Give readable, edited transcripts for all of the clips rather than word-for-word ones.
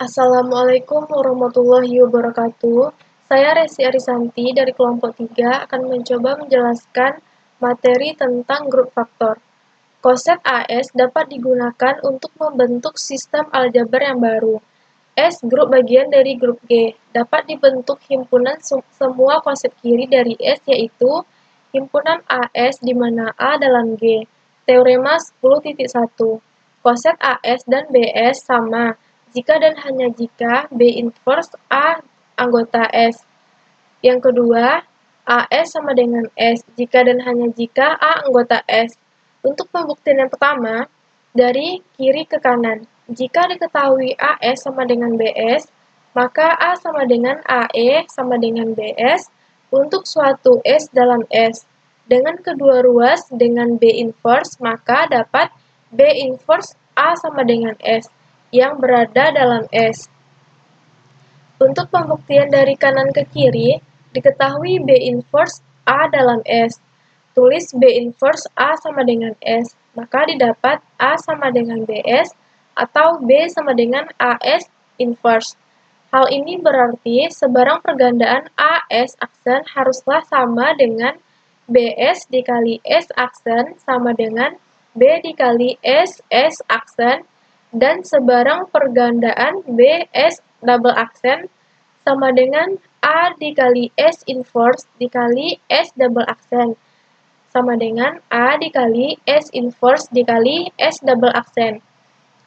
Assalamualaikum warahmatullahi wabarakatuh. Saya Resi Arisanti dari kelompok 3 akan mencoba menjelaskan materi tentang grup faktor. Konsep AS dapat digunakan untuk membentuk sistem aljabar yang baru. S grup bagian dari grup G dapat dibentuk himpunan semua konsep kiri dari S, yaitu himpunan AS di mana A dalam G. Teorema 10.1. Konsep AS dan BS sama jika dan hanya jika B inverse A anggota S. Yang kedua, AS sama dengan S jika dan hanya jika A anggota S. Untuk pembuktian yang pertama, dari kiri ke kanan. Jika diketahui AS sama dengan BS, maka A sama dengan AE sama dengan BS untuk suatu S dalam S. Dengan kedua ruas dengan B inverse, maka dapat B inverse A sama dengan S yang berada dalam S. Untuk pembuktian dari kanan ke kiri, diketahui B inverse A dalam S. Tulis B inverse A sama dengan S, maka didapat A sama dengan BS atau B sama dengan AS inverse. Hal ini berarti sebarang pergandaan AS aksen haruslah sama dengan BS dikali S aksen sama dengan B dikali S aksen, dan sebarang pergandaan BS double aksen sama dengan A dikali S inverse dikali S double aksen sama dengan A dikali S inverse dikali S double aksen.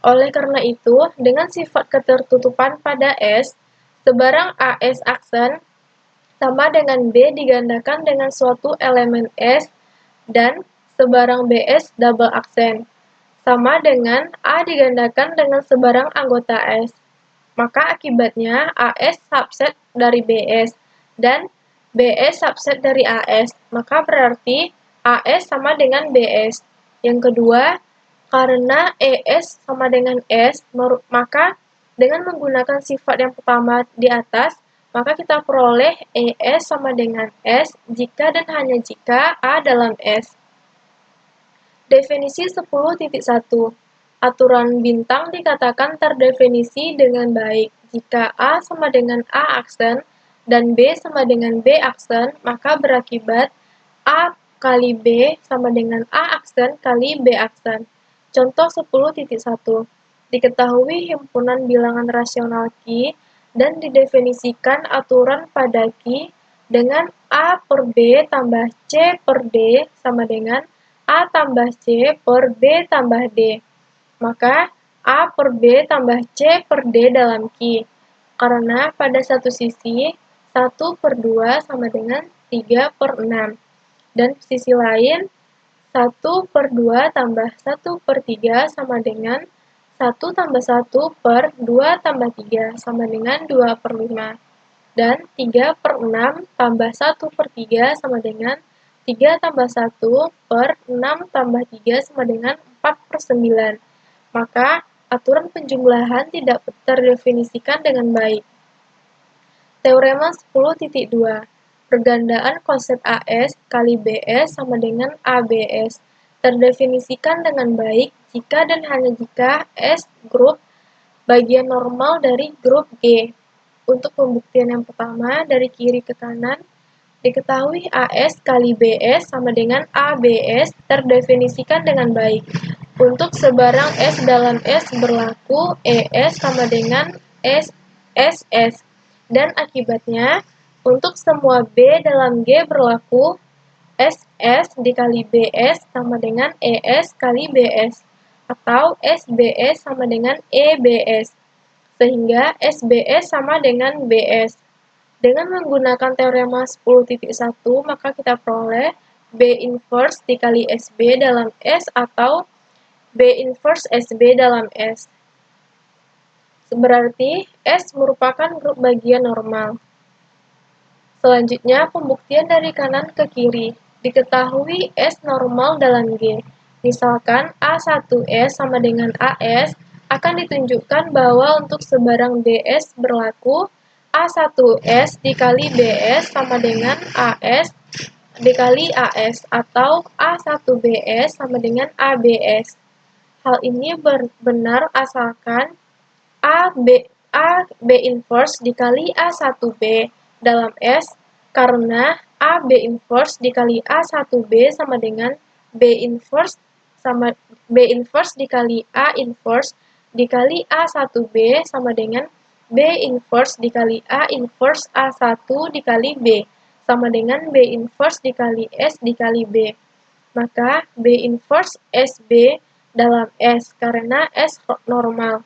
Oleh karena itu, dengan sifat ketertutupan pada S, sebarang AS aksen sama dengan B digandakan dengan suatu elemen S dan sebarang BS double aksen sama dengan A digandakan dengan sebarang anggota S. Maka akibatnya AS subset dari BS dan BS subset dari AS. Maka berarti AS sama dengan BS. Yang kedua, karena ES sama dengan S, maka dengan menggunakan sifat yang pertama di atas, maka kita peroleh ES sama dengan S jika dan hanya jika A dalam S. Definisi 10.1. Aturan bintang dikatakan terdefinisi dengan baik jika A sama dengan A aksen dan B sama dengan B aksen, maka berakibat A kali B sama dengan A aksen kali B aksen. Contoh 10.1. Diketahui himpunan bilangan rasional Q dan didefinisikan aturan pada Q dengan A per B tambah C per D sama dengan A tambah C per B tambah D. Maka A per B tambah C per D dalam Q. Karena pada satu sisi 1 per 2 sama dengan 3 per 6. Dan sisi lain 1 per 2 tambah 1 per 3 sama dengan 1 tambah 1 per 2 tambah 3 sama dengan 2 per 5. Dan 3 per 6 tambah 1 per 3 sama dengan 3 tambah 1 per 6 tambah 3 sama dengan 4 per 9. Maka aturan penjumlahan tidak terdefinisikan dengan baik. Teorema 10.2. Pergandaan konsep AS kali BS sama dengan ABS terdefinisikan dengan baik jika dan hanya jika S grup bagian normal dari grup G. Untuk pembuktian yang pertama, dari kiri ke kanan, diketahui AS kali BS sama dengan ABS terdefinisikan dengan baik. Untuk sebarang S dalam S berlaku ES sama dengan SS. Dan akibatnya, untuk semua B dalam G berlaku SS dikali BS sama dengan ES kali BS. Atau SBS sama dengan EBS. Sehingga SBS sama dengan BS. Dengan menggunakan teorema 10.1, maka kita peroleh B inverse dikali SB dalam S atau B inverse SB dalam S. Berarti S merupakan grup bagian normal. Selanjutnya, pembuktian dari kanan ke kiri. Diketahui S normal dalam G. Misalkan A1S sama dengan AS, akan ditunjukkan bahwa untuk sebarang BS berlaku A1S dikali BS sama dengan AS dikali AS atau A1BS sama dengan ABS. Hal ini benar asalkan AB inverse dikali A1B dalam S, karena AB inverse dikali A1B sama dengan B inverse dikali A inverse dikali A1B sama dengan B inverse dikali A inverse A1 dikali B sama dengan B inverse dikali S dikali B. Maka B inverse SB dalam S karena S normal.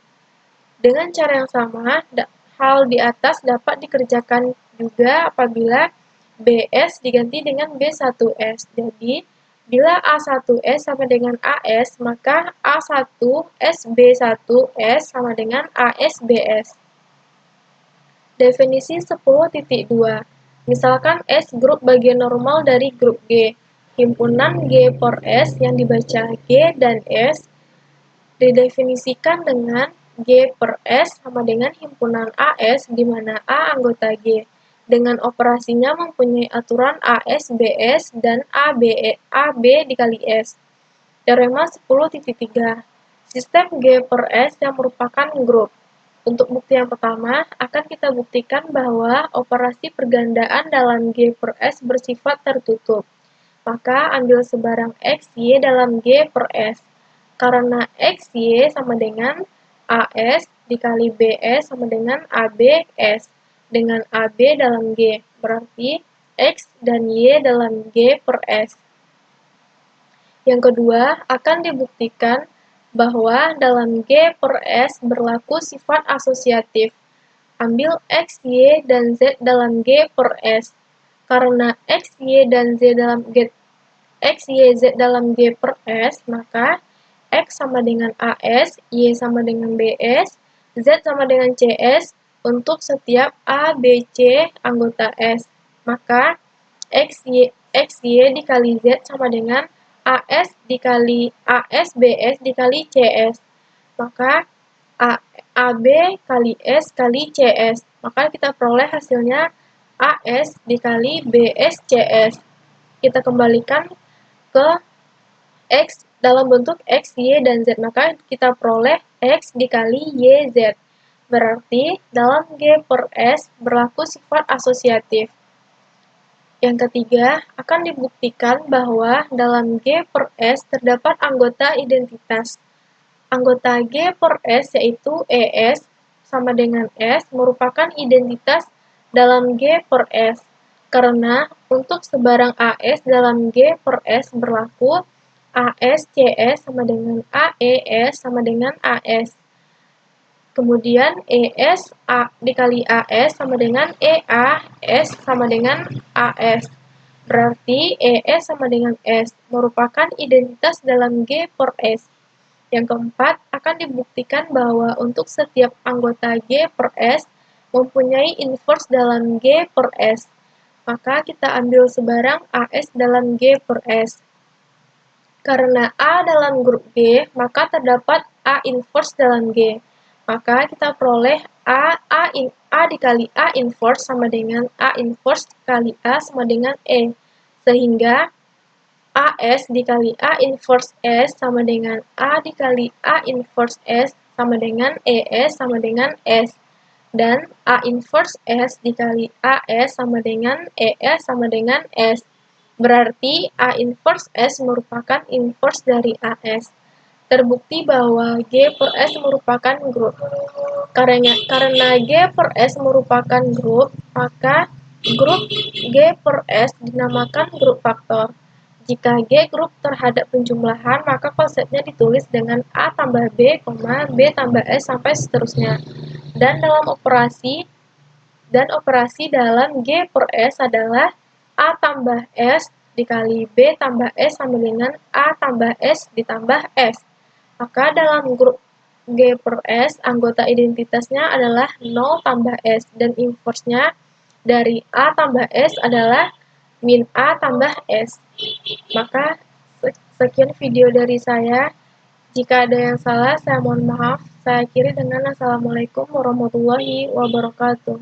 Dengan cara yang sama, hal di atas dapat dikerjakan juga apabila BS diganti dengan B1S. Jadi, bila A1S sama dengan AS, maka A1SB1S sama dengan ASBS. Definisi 10.2. Misalkan S grup bagian normal dari grup G. Himpunan G per S yang dibaca G dan S didefinisikan dengan G per S sama dengan himpunan AS di mana A anggota G. Dengan operasinya mempunyai aturan AS, BS, dan AB dikali S. Teorema 10.3. Sistem G per S yang merupakan grup. Untuk bukti yang pertama, akan kita buktikan bahwa operasi pergandaan dalam G per S bersifat tertutup. Maka ambil sebarang X, Y dalam G per S. Karena X, Y sama dengan AS dikali BS sama dengan ABS. Dengan AB dalam G, berarti X dan Y dalam G per S. Yang kedua, akan dibuktikan bahwa dalam G per S berlaku sifat asosiatif. Ambil X, Y, dan Z dalam G per S. Karena X, Y, dan Z dalam X, Y, Z dalam G per S, maka X sama dengan AS, Y sama dengan BS, Z sama dengan CS untuk setiap A, B, C anggota S. Maka X, Y dikali Z sama dengan AS dikali AS, BS dikali CS. Maka AB kali S kali CS. Maka kita peroleh hasilnya AS dikali BS CS. Kita kembalikan ke X dalam bentuk X, Y, dan Z. Maka kita peroleh X dikali Y, Z. Berarti dalam G per S berlaku sifat asosiatif. Yang ketiga, akan dibuktikan bahwa dalam G per S terdapat anggota identitas. Anggota G per S yaitu ES sama dengan S merupakan identitas dalam G per S. Karena untuk sebarang AS dalam G per S berlaku AS CS sama dengan AES sama dengan AS. Kemudian ES dikali AS sama dengan EAS sama dengan AS. Berarti ES sama dengan S merupakan identitas dalam G per S. Yang keempat, akan dibuktikan bahwa untuk setiap anggota G per S mempunyai inverse dalam G per S. Maka kita ambil sebarang AS dalam G per S. Karena A dalam grup G, maka terdapat A inverse dalam G. Maka kita peroleh A dikali A inverse sama dengan A inverse kali A sama dengan E. Sehingga AS dikali A inverse S sama dengan A dikali A inverse S sama dengan ES sama dengan S. Dan A inverse S dikali AS sama dengan ES sama dengan S. Berarti A inverse S merupakan inverse dari AS. Terbukti bahwa G per S merupakan grup. Karena G per S merupakan grup, maka grup G per S dinamakan grup faktor. Jika G grup terhadap penjumlahan, maka konsepnya ditulis dengan A tambah B, B tambah S sampai seterusnya. Dan operasi dalam G per S adalah A tambah S dikali B tambah S sama dengan A tambah S ditambah S. Maka dalam grup G per S, anggota identitasnya adalah 0 tambah S, dan inverse-nya dari A tambah S adalah min A tambah S. Maka, sekian video dari saya. Jika ada yang salah, saya mohon maaf. Saya akhiri dengan Assalamualaikum warahmatullahi wabarakatuh.